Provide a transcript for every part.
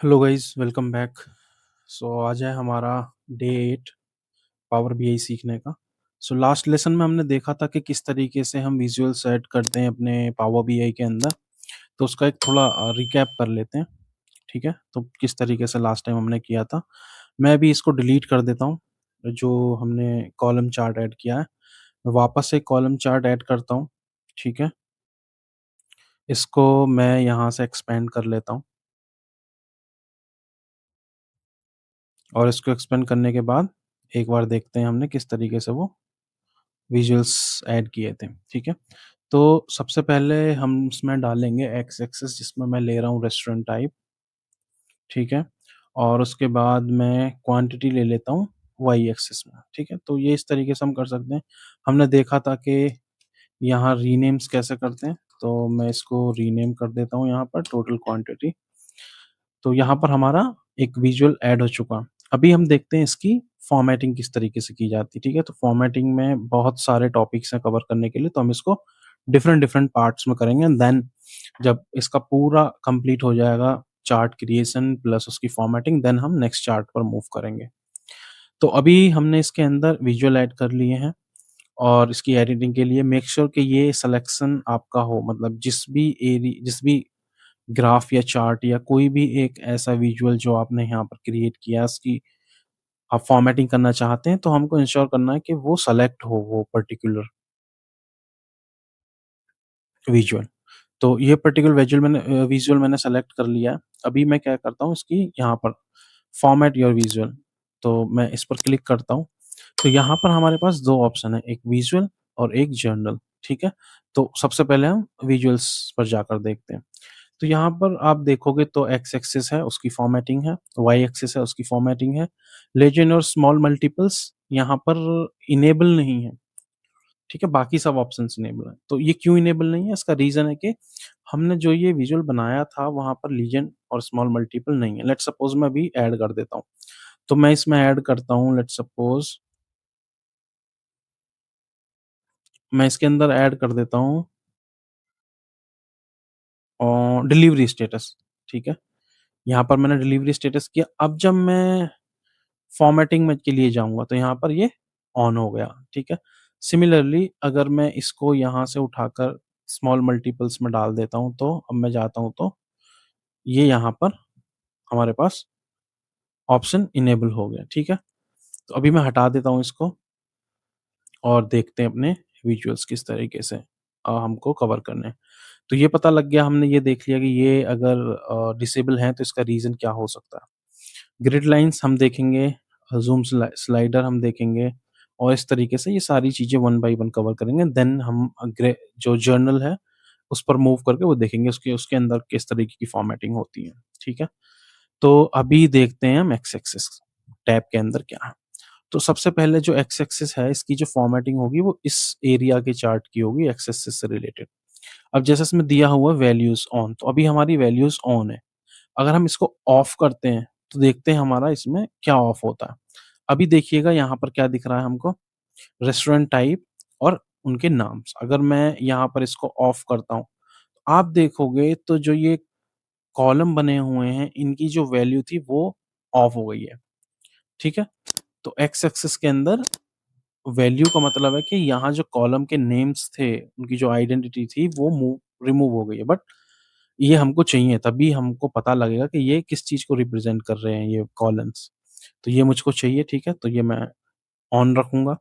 Hello guys, welcome back. आज है हमारा डे 8 पावर बीआई सीखने का। लास्ट लेसन में हमने देखा था कि किस तरीके से हम विजुअल्स ऐड करते हैं अपने पावर बीआई के अंदर। तो उसका एक थोड़ा रिकैप कर लेते हैं। ठीक है, तो किस तरीके से लास्ट टाइम हमने किया था। मैं अभी इसको डिलीट कर देता हूँ, जो हमने कॉलम चार्ट ऐड किया है। मैं वापस से कॉलम चार्ट ऐड करता हूँ। ठीक है, इसको मैं यहाँ से एक्सपेंड कर लेता हूँ और इसको एक्सपेंड करने के बाद एक बार देखते हैं हमने किस तरीके से वो विजुअल्स ऐड किए थे। ठीक है, तो सबसे पहले हम इसमें डालेंगे एक्स एक्सिस, जिसमें मैं ले रहा हूँ रेस्टोरेंट टाइप। ठीक है, और उसके बाद मैं क्वांटिटी ले लेता हूँ वाई एक्सिस में। ठीक है, तो ये इस तरीके से हम कर सकते हैं। हमने देखा था कि यहाँ रीनेम्स कैसे करते हैं, तो मैं इसको रीनेम कर देता हूँ यहाँ पर टोटल क्वांटिटी। तो यहाँ पर हमारा एक विजुअल ऐड हो चुका। अभी हम देखते हैं इसकी फॉर्मेटिंग किस तरीके से की जाती है। ठीक है, तो फॉर्मेटिंग में बहुत सारे टॉपिक्स हैं कवर करने के लिए, तो हम इसको डिफरेंट डिफरेंट पार्ट्स में करेंगे एंड देन जब इसका पूरा कंप्लीट हो जाएगा, चार्ट क्रिएशन प्लस उसकी फॉर्मेटिंग, देन हम नेक्स्ट चार्ट पर मूव करेंगे। तो अभी हमने इसके अंदर विजुअल ऐड कर लिए हैं और इसकी एडिटिंग के लिए मेक श्योर कि ये सिलेक्शन आपका हो, मतलब जिस भी ग्राफ या चार्ट या कोई भी एक ऐसा विजुअल जो आपने यहाँ पर क्रिएट किया, उसकी आप फॉर्मेटिंग करना चाहते हैं, तो हमको इंश्योर करना है कि वो सेलेक्ट हो वो पर्टिकुलर विजुअल। तो ये पर्टिकुलर विजुअल मैंने सेलेक्ट कर लिया है। अभी मैं क्या करता हूँ, इसकी यहाँ पर फॉर्मेट योर विजुअल, तो मैं इस पर क्लिक करता हूँ। तो यहाँ पर हमारे पास 2 ऑप्शन है, एक विजुअल और एक जर्नल। ठीक है, तो सबसे पहले हम विजुअल्स पर जाकर देखते हैं। तो यहाँ पर आप देखोगे तो एक्स एक्सिस है, उसकी फॉर्मेटिंग है, वाई एक्सिस है, उसकी फॉर्मेटिंग है। लेजेंड और स्मॉल मल्टीपल्स यहाँ पर इनेबल नहीं है। ठीक है, बाकी सब ऑप्शंस इनेबल हैं। तो ये क्यों इनेबल नहीं है, इसका रीज़न है कि हमने जो ये विजुअल बनाया था वहाँ पर लीजेंड और स्मॉल मल्टीपल नहीं है। लेट्स सपोज़ मैं अभी ऐड कर देता हूँ। तो मैं इसमें ऐड करता हूँ, लेट्स सपोज़ मैं इसके अंदर ऐड कर देता हूँ डिलीवरी स्टेटस। ठीक है, यहाँ पर मैंने डिलीवरी स्टेटस किया। अब जब मैं फॉर्मेटिंग में के लिए जाऊँगा तो यहाँ पर ये ऑन हो गया। ठीक है, सिमिलरली अगर मैं इसको यहाँ से उठाकर स्मॉल मल्टीपल्स में डाल देता हूँ, तो अब मैं जाता हूँ तो ये यहाँ पर हमारे पास ऑप्शन इनेबल हो गया। ठीक है, तो अभी मैं हटा देता हूँ इसको और देखते हैं अपने विजुअल्स किस तरीके से हमको कवर करने हैं। तो ये पता लग गया, हमने ये देख लिया कि ये अगर डिसेबल है तो इसका रीज़न क्या हो सकता है। ग्रिड लाइन्स हम देखेंगे, ज़ूम स्लाइडर हम देखेंगे और इस तरीके से ये सारी चीज़ें वन बाय वन कवर करेंगे। देन हम जो जर्नल है उस पर मूव करके वो देखेंगे उसके उसके अंदर किस तरीके की फॉर्मेटिंग होती है। ठीक है, तो अभी देखते हैं हम एक्स एक्सिस टैब के अंदर क्या है। तो सबसे पहले जो एक्स एक्सिस है, इसकी जो फॉर्मेटिंग होगी वो इस एरिया के चार्ट की होगी, एक्स एक्सिस से रिलेटेड। अब जैसे इसमें दिया हुआ है वैल्यूज़ ऑन, तो अभी हमारी वैल्यूज़ ऑन है। अगर हम इसको ऑफ करते हैं, तो देखते हैं हमारा इसमें क्या ऑफ होता है। अभी देखिएगा यहाँ पर क्या दिख रहा है हमको, रेस्टोरेंट टाइप और उनके नाम्स। अगर मैं यहाँ पर इसको ऑफ करता हूँ, आप देखोगे तो जो ये कॉलम बने हुए हैं, इनकी जो वैल्यू थी वो ऑफ हो गई है। ठीक है? तो एक्स एक्सिस के अंदर वैल्यू का मतलब है कि यहाँ जो कॉलम के नेम्स थे, उनकी जो आइडेंटिटी थी वो रिमूव हो गई है। बट ये हमको चाहिए, तभी हमको पता लगेगा कि ये किस चीज़ को रिप्रेज़ेंट कर रहे हैं ये कॉलम्स। तो ये मुझको चाहिए। ठीक है? तो ये मैं ऑन रखूँगा।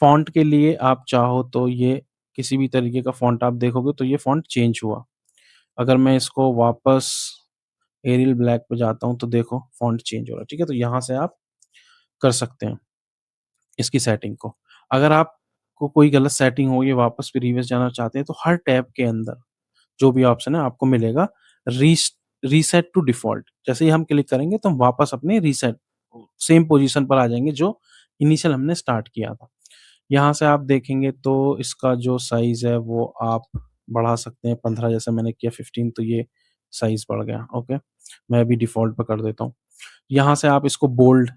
फ़ॉन्ट के लिए आप चाहो तो ये किसी भी तरीके का फ़ॉन्ट आप देखोगे तो ये फ़ॉन्ट चेंज हुआ। अगर मैं इसको वापस एरियल ब्लैक पे जाता हूँ तो देखो फ़ॉन्ट चेंज हो रहा है। ठीक है? तो यहाँ से आप कर सकते हैं इसकी सेटिंग को। अगर आपको कोई गलत सेटिंग हो, ये वापस प्रीवियस जाना चाहते हैं, तो हर टैब के अंदर जो भी ऑप्शन है आपको मिलेगा रीस रीसेट टू डिफ़ॉल्ट। जैसे ही हम क्लिक करेंगे तो हम वापस अपने रीसेट सेम पोज़ीशन पर आ जाएँगे जो इनिशियल हमने स्टार्ट किया था। यहाँ से आप देखेंगे तो इसका जो साइज़ है वो आप बढ़ा सकते हैं, 15 जैसे मैंने किया, 15 तो ये साइज़ बढ़ गया। ओके, मैं अभी डिफ़ॉल्ट पे कर देता हूँ। यहाँ से आप इसको बोल्ड,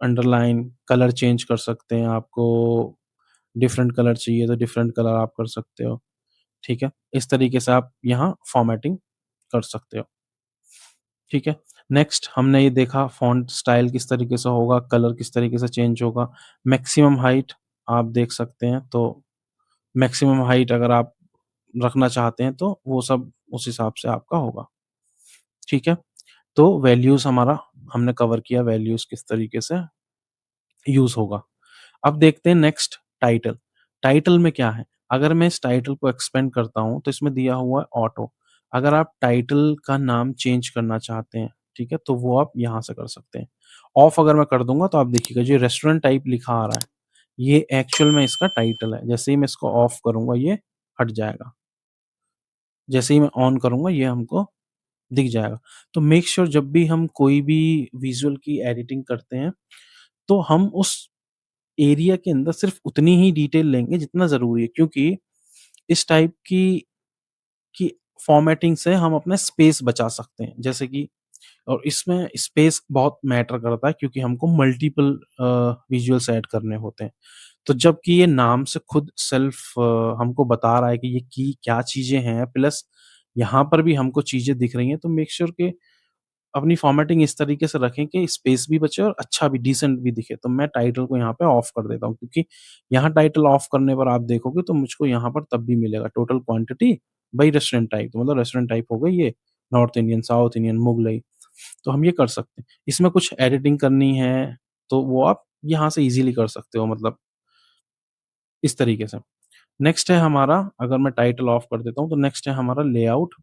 अंडरलाइन, कलर चेंज कर सकते हैं। आपको डिफरेंट कलर चाहिए तो डिफरेंट कलर आप कर सकते हो। ठीक है? इस तरीके से आप यहाँ फ़ॉर्मेटिंग कर सकते हो। ठीक है? नेक्स्ट हमने ये देखा फ़ॉन्ट स्टाइल किस तरीके से होगा, कलर किस तरीके से चेंज होगा, मैक्सिमम हाइट आप देख सकते हैं, तो मैक्सिमम हाइट अगर आप रखना चाहते हैं तो वो सब उस हिसाब से आपका होगा, ठीक है? तो वैल्यूज़ हमारा हमने कवर किया वैल्यूज़ किस तरीके से यूज़ होगा। अब देखते हैं नेक्स्ट टाइटल। टाइटल में क्या है? अगर मैं इस टाइटल को एक्सपेंड करता हूँ, तो इसमें दिया हुआ है ऑटो। अगर आप टाइटल का नाम चेंज करना चाहते हैं, ठीक है? तो वो आप यहाँ से कर सकते हैं। ऑफ अगर मैं कर दूँगा तो आप देखिएगा जो रेस्टोरेंट टाइप लिखा आ रहा है, ये एक्चुअल में इसका टाइटल है। जैसे ही मैं इसको ऑफ करूँगा ये हट जाएगा। जैसे ही मैं ऑन करूँगा ये हमको दिख जाएगा। तो मेक श्योर जब भी हम कोई भी विज़ुअल की एडिटिंग करते हैं, तो हम उस एरिया के अंदर सिर्फ़ उतनी ही डिटेल लेंगे जितना ज़रूरी है क्योंकि इस टाइप की फ़ॉर्मेटिंग से हम अपना स्पेस बचा सकते हैं। जैसे कि और इसमें स्पेस बहुत मैटर करता है क्योंकि हमको मल्टीपल विज़ुअल्स ऐड करने होते हैं। तो जबकि ये नाम से खुद सेल्फ हमको बता रहा है कि ये की क्या चीज़ें हैं प्लस यहाँ पर भी हमको चीज़ें दिख रही हैं, तो मेक श्योर कि अपनी फ़ॉर्मेटिंग इस तरीके से रखें कि स्पेस भी बचे और अच्छा भी डिसेंट भी दिखे। तो मैं टाइटल को यहाँ पे ऑफ कर देता हूँ क्योंकि यहाँ टाइटल ऑफ करने पर आप देखोगे तो मुझको यहाँ पर तब भी मिलेगा total quantity by restaurant type. तो मतलब रेस्टोरेंट टाइप हो गई ये north Indian, south Indian, Mughlai. तो हम ये कर सकते हैं। इसमें कुछ एडिटिंग करनी है तो वो आप यहाँ से ईज़िली कर सकते हो मतलब इस तरीके से। नेक्स्ट है हमारा अगर मैं टाइटल ऑफ कर देता हूँ तो नेक्स्ट है हमारा लेआउट,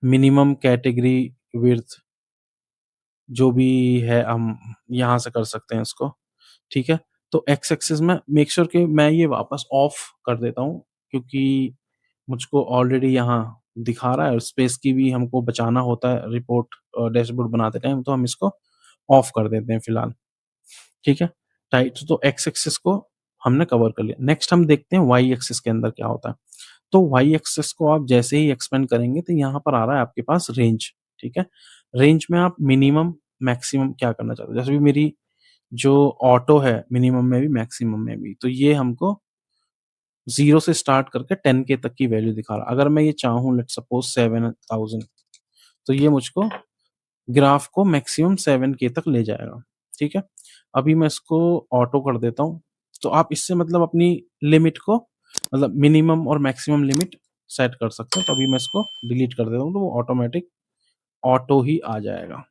मिनिमम कैटेगरी विड्थ जो भी है हम यहाँ से कर सकते हैं इसको, ठीक है? तो एक्स एक्सिस में मेक श्योर कि मैं ये वापस ऑफ कर देता हूँ क्योंकि मुझको ऑलरेडी यहाँ दिखा रहा है और स्पेस की भी हमको बचाना होता है रिपोर्ट डैशबोर्ड बनाते टाइम तो हम इसको ऑफ कर देते हैं फिलहाल, ठीक है? टाइट तो एक्स एक्सिस को हमने कवर कर लिया। नेक्स्ट हम देखते हैं वाई एक्सिस के अंदर क्या होता है। तो वाई एक्सिस को आप जैसे ही एक्सपेंड करेंगे तो यहाँ पर आ रहा है आपके पास रेंज, ठीक है? रेंज में आप मिनिमम, मैक्सिमम क्या करना चाहते हो? जैसे भी मेरी जो ऑटो है मिनिमम में भी, मैक्सिमम में भी, तो ये हमको 0 से स्टार्ट करके 10 के तक की वैल्यू दिखा रहा है। अगर मैं ये चाहूँ लेट्स सपोज़ 7000 तो ये मुझको ग्राफ को मैक्सिमम 7 के तक ले जाएगा, ठीक है? अभी मैं इसको ऑटो कर देता हूँ, तो आप इससे मतलब अपनी लिमिट को मतलब मिनिमम और मैक्सिमम लिमिट सेट कर सकते हैं। तो अभी मैं इसको डिलीट कर देता हूँ, तो वो ऑटोमैटिक ऑटो ही आ जाएगा।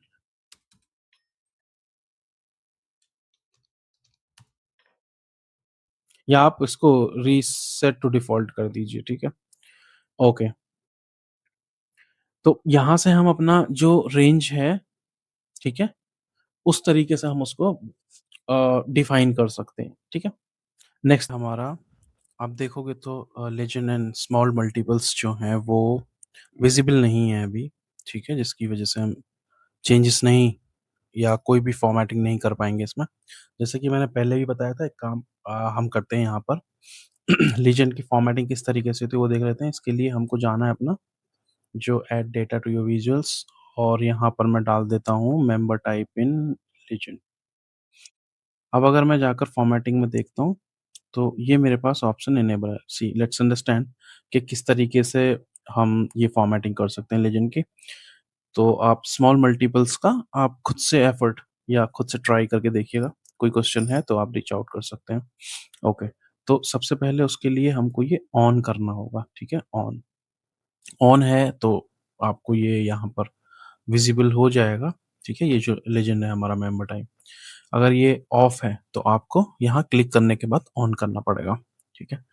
या आप इसको रीसेट टू डिफ़ॉल्ट कर दीजिए, ठीक है? ओके, तो यहाँ से हम अपना जो रेंज है, ठीक है? उस तरीके से हम उसको डिफ़ाइन कर सकते हैं, ठीक है? नेक्स्ट हमारा आप देखोगे तो लेजेंड एंड स्मॉल मल्टीपल्स जो हैं वो विज़िबल नहीं है अभी, ठीक है? जिसकी वज़ह से हम चेंजेस नहीं या कोई भी फ़ॉर्मेटिंग नहीं कर पाएँगे इसमें। जैसे कि मैंने पहले भी बताया था एक काम हम करते हैं यहाँ पर लीजेंड की फ़ॉर्मेटिंग किस तरीके से होती है वो देख लेते हैं। इसके लिए हमको जाना है अपना जो add data to your visuals और यहाँ पर मैं डाल देता हूँ मेंबर टाइप इन लीजेंड। अब अगर मैं जाकर फ़ॉर्मेटिंग में देखता हूँ तो ये मेरे पास ऑप्शन इनेबल है। सी लेट्स अंडरस्टैंड कि किस तरीके से हम ये फ़ॉर्मेटिंग कर सकते हैं लेजेंड की। तो आप स्मॉल मल्टीपल्स का आप खुद से एफर्ट या खुद से ट्राई करके देखिएगा। कोई क्वेश्चन है तो आप रीच आउट कर सकते हैं। ओके, तो सबसे पहले उसके लिए हमको ये ऑन करना होगा, ठीक है? ऑन, ऑन है तो आपको ये यहाँ पर विज़िबल हो जाएगा, ठीक है? ये जो लेजेंड है हमारा मेंबर टाइप। अगर ये ऑफ है तो आपको यहाँ क्लिक करने के बाद ऑन करना पड़ेगा, ठीक है?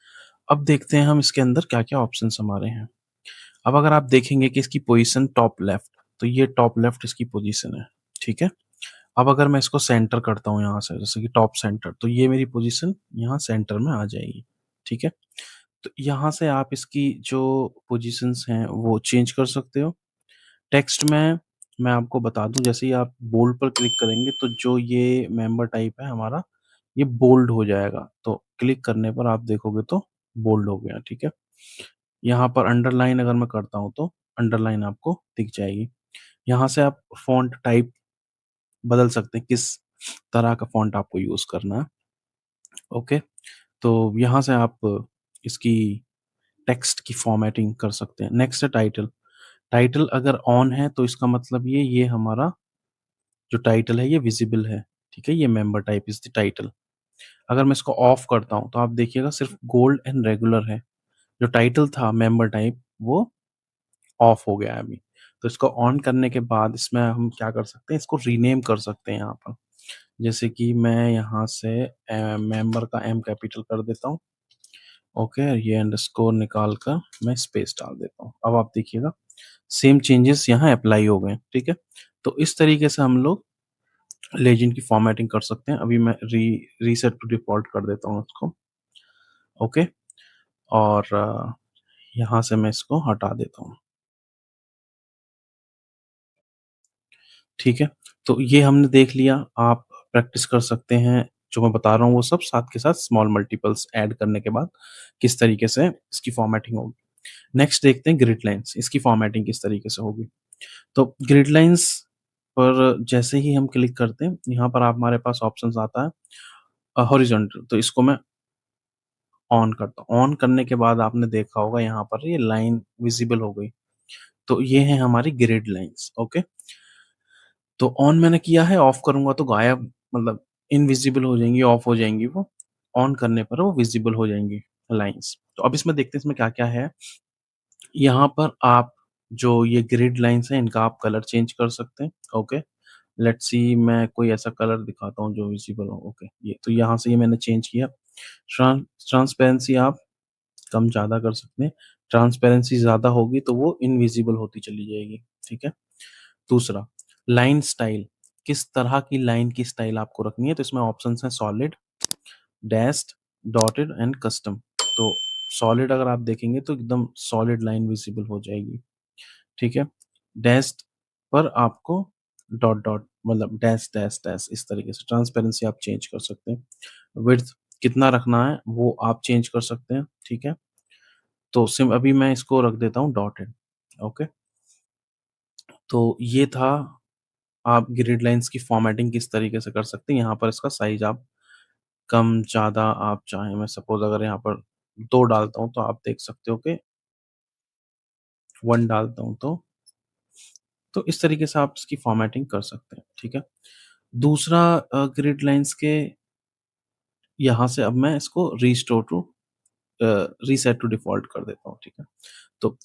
अब देखते हैं हम इसके अंदर क्या-क्या ऑप्शंस हमारे हैं। अब अगर आप देखेंगे कि इसकी पोज़ीशन टॉप लेफ्ट, तो ये टॉप लेफ्ट इसकी पोज़ीशन है, ठीक है? अब अगर मैं इसको सेंटर करता हूँ यहाँ से, जैसे कि टॉप सेंटर, तो ये मेरी पोज़ीशन यहाँ सेंटर में आ जाएगी, ठीक है? तो यहाँ से आप इसकी जो पोज़ीशंस हैं, वो चेंज कर सकते हो। टेक्स्ट में मैं आपको बता दूँ, जैसे ही आप बोल्ड पर क्लिक करेंगे, तो जो ये मेंबर टाइप है हमारा, ये बोल्ड हो जाएगा। तो क्लिक करने पर आप देखोगे तो बोल्ड हो गया, ठीक है? यहाँ पर अंडरलाइन अगर मैं करता हूँ तो अंडरलाइन आपको दिख जाएगी। यहाँ से आप फ़ॉन्ट टाइप बदल सकते हैं, किस तरह का फ़ॉन्ट आपको यूज़ करना है, ओके। तो यहाँ से आप इसकी टेक्स्ट की फ़ॉर्मेटिंग कर सकते हैं। नेक्स्ट है टाइटल। टाइटल अगर ऑन है तो इसका मतलब ये हमारा जो टाइटल है ये विज़िबल है, ठीक है? ये member type is the title. अगर मैं इसको ऑफ करता हूँ तो आप देखिएगा सिर्फ़ गोल्ड एंड रेगुलर है। जो टाइटल था मेंबर टाइप वो ऑफ हो गया है अभी। तो इसको ऑन करने के बाद इसमें हम क्या कर सकते हैं, इसको रीनेम कर सकते हैं यहाँ पर। जैसे कि मैं यहाँ से मेंबर का एम कैपिटल कर देता हूँ, ओके? ये अंडरस्कोर निकाल कर मैं स्पेस डाल देता हूँ। अब आप देखिएगा सेम चेंजेस यहाँ अप्लाई हो गए, ठीक है? तो इस तरीके से हम लोग लेजेंड की फॉर्मेटिंग कर सकते हैं। अभी मैं रीसेट टू डिफ़ॉल्ट कर देता हूँ इसको, ओके? और यहाँ से मैं इसको हटा देता हूँ। ठीक है? तो ये हमने देख लिया, आप प्रैक्टिस कर सकते हैं, जो मैं बता रहा हूँ वो सब साथ के साथ स्मॉल मल्टीपल्स ऐड करने के बाद किस तरीके से इसकी फॉर्मेटिंग होगी। नेक्स्ट देखते हैं ग्रिड लाइन्स, इसकी फॉर्मेटिंग किस तरीके से होगी। तो ग्रिड लाइन्स पर जैसे ही हम क्लिक करते हैं, यहाँ पर आप हमारे पास ऑप्शंस आता है हॉरिज़ॉन्टल, तो इसको मैं ऑन करता हूँ। ऑन करने के बाद आपने देखा होगा यहाँ पर ये लाइन विज़िबल हो गई। तो ये है हमारी ग्रिड लाइन्स, ओके? तो ऑन मैंने किया है, ऑफ करूँगा तो गायब मतलब इनविजिबल हो जाएँगी, ऑफ हो जाएँगी वो। ऑन करने पर वो विजिबल हो जाएँगी लाइन्स। तो अब इसमें देखते हैं इसमें क्या-क्या है। यहाँ पर आप जो ये ग्रिड लाइन्स हैं इनका आप कलर चेंज कर सकते हैं, ओके। लेट्स सी मैं कोई ऐसा कलर दिखाता हूँ जो विजिबल हो, ओके। ये तो यहाँ से ये मैंने चेंज किया। ट्रांसपेरेंसी आप कम-ज़्यादा कर सकते हैं। ट्रांसपेरेंसी ज़्यादा होगी तो वो इनविजिबल होती चली जाएगी, ठीक है। दूसरा, लाइन स्टाइल, किस तरह की लाइन की स्टाइल आपको रखनी है, तो इसमें ऑप्शंस हैं solid, dashed, dotted and custom. तो सॉलिड अगर आप देखेंगे तो एकदम सॉलिड लाइन विजिबल हो जाएगी, ठीक है। डैश्ड पर आपको डॉट डॉट मतलब डैश डैश डैश इस तरीके से ट्रांसपेरेंसी आप चेंज कर सकते हैं। विड्थ कितना रखना है वो आप चेंज कर सकते हैं, ठीक है। तो सिम अभी मैं इसको रख देता हूँ डॉटेड, ओके। तो ये था आप ग्रिड लाइन्स की फॉर्मेटिंग किस तरीके से कर सकते हैं। यहाँ पर इसका साइज़ आप कम-ज़्यादा आप चाहें, मैं सपोज़ अगर यहाँ पर 2 डालता हूँ, तो आप देख सकते हो कि 1 डालता हूँ तो इस तरीके से आप इसकी फॉर्मेटिंग कर सकते हैं, ठीक है। दूसरा ग्रिड लाइन्स के यहाँ से अब मैं इसको restore to a, reset to default कर देता हूँ, ठीक है। तो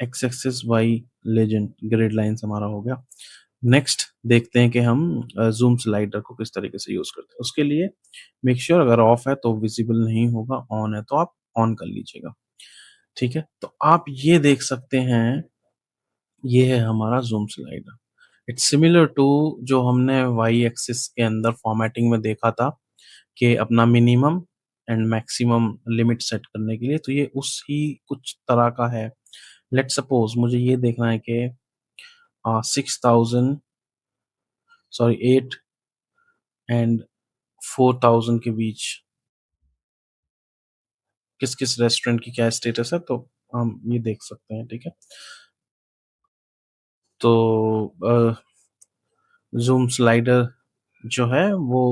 X axis, Y, legend, grid lines हमारा हो गया। नेक्स्ट देखते हैं कि हम ज़ूम स्लाइडर को किस तरीके से यूज़ करते हैं। उसके लिए मेक श्योर अगर ऑफ है तो विज़िबल नहीं होगा, ऑन है तो आप ऑन कर लीजिएगा, ठीक है? तो आप ये देख सकते हैं, ये है हमारा zoom slider. It's similar to जो हमने वाई एक्सिस के अंदर फॉर्मेटिंग में देखा था कि अपना minimum and maximum limit set करने के लिए, तो ये उसी कुछ तरह का है। लेट्स सपोज़ मुझे ये देखना है कि 6000 सॉरी 8 एंड 4000 के बीच किस-किस रेस्टोरेंट की क्या स्टेटस है, तो हम ये देख सकते हैं, ठीक है? तो ज़ूम स्लाइडर जो है वो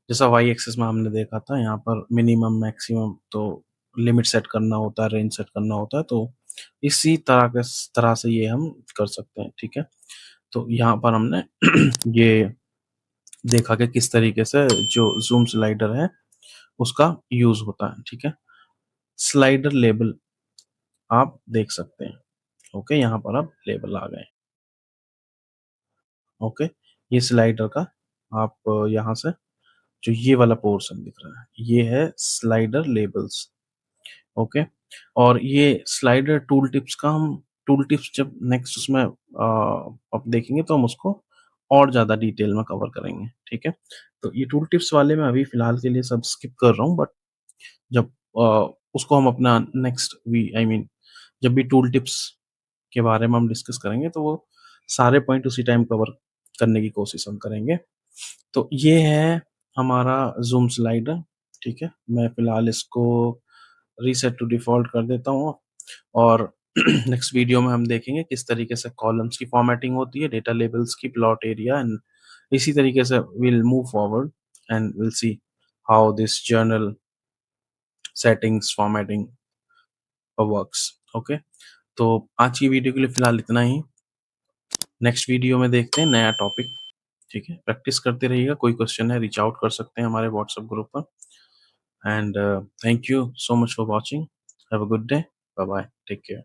जैसा वाई एक्सिस में हमने देखा था, यहाँ पर मिनिमम, मैक्सिमम तो लिमिट सेट करना होता है, रेंज सेट करना होता है, तो इसी तरह से ये हम कर सकते हैं, ठीक है? तो यहाँ पर हमने ये देखा कि किस तरीके से जो ज़ूम स्लाइडर है, उसका यूज़ होता है, ठीक है? स्लाइडर लेबल आप देख सकते हैं, ओके? यहाँ पर अब लेबल आ गए, ओके? ये स्लाइडर का आप यहाँ से जो ये वाला पोर्शन दिख रहा है, ये है स्लाइडर लेबल्स, ओके। और ये स्लाइडर टूल टिप्स का हम टूल टिप्स जब नेक्स्ट उसमें अब देखेंगे तो हम उसको और ज़्यादा डिटेल में कवर करेंगे, ठीक है। तो ये टूल टिप्स वाले मैं अभी फिलहाल के लिए सब स्किप कर रहा हूँ, बट जब उसको हम अपना नेक्स्ट वी आई मीन जब भी टूल टिप्स के बारे में हम डिस्कस करेंगे तो वो सारे पॉइंट उसी टाइम कवर करने की कोशिश हम करेंगे। तो ये है हमारा ज़ूम स्लाइडर, ठीक है। मैं फिलहाल इसको रीसेट टू डिफ़ॉल्ट कर देता हूँ और नेक्स्ट वीडियो में हम देखेंगे किस तरीके से कॉलम्स की फॉर्मेटिंग होती है, डेटा लेबल्स की, प्लॉट एरिया एंड इसी तरीके से will move forward and will see how this journal settings formatting works, okay. तो आज की वीडियो के लिए फ़िलहाल इतना ही। नेक्स्ट वीडियो में देखते हैं नया टॉपिक, ठीक है? प्रैक्टिस करते रहिएगा, कोई क्वेश्चन है रीच आउट कर सकते हैं हमारे व्हाट्सएप ग्रुप पर। And thank you so much for watching. Have a good day. Bye bye. Take care.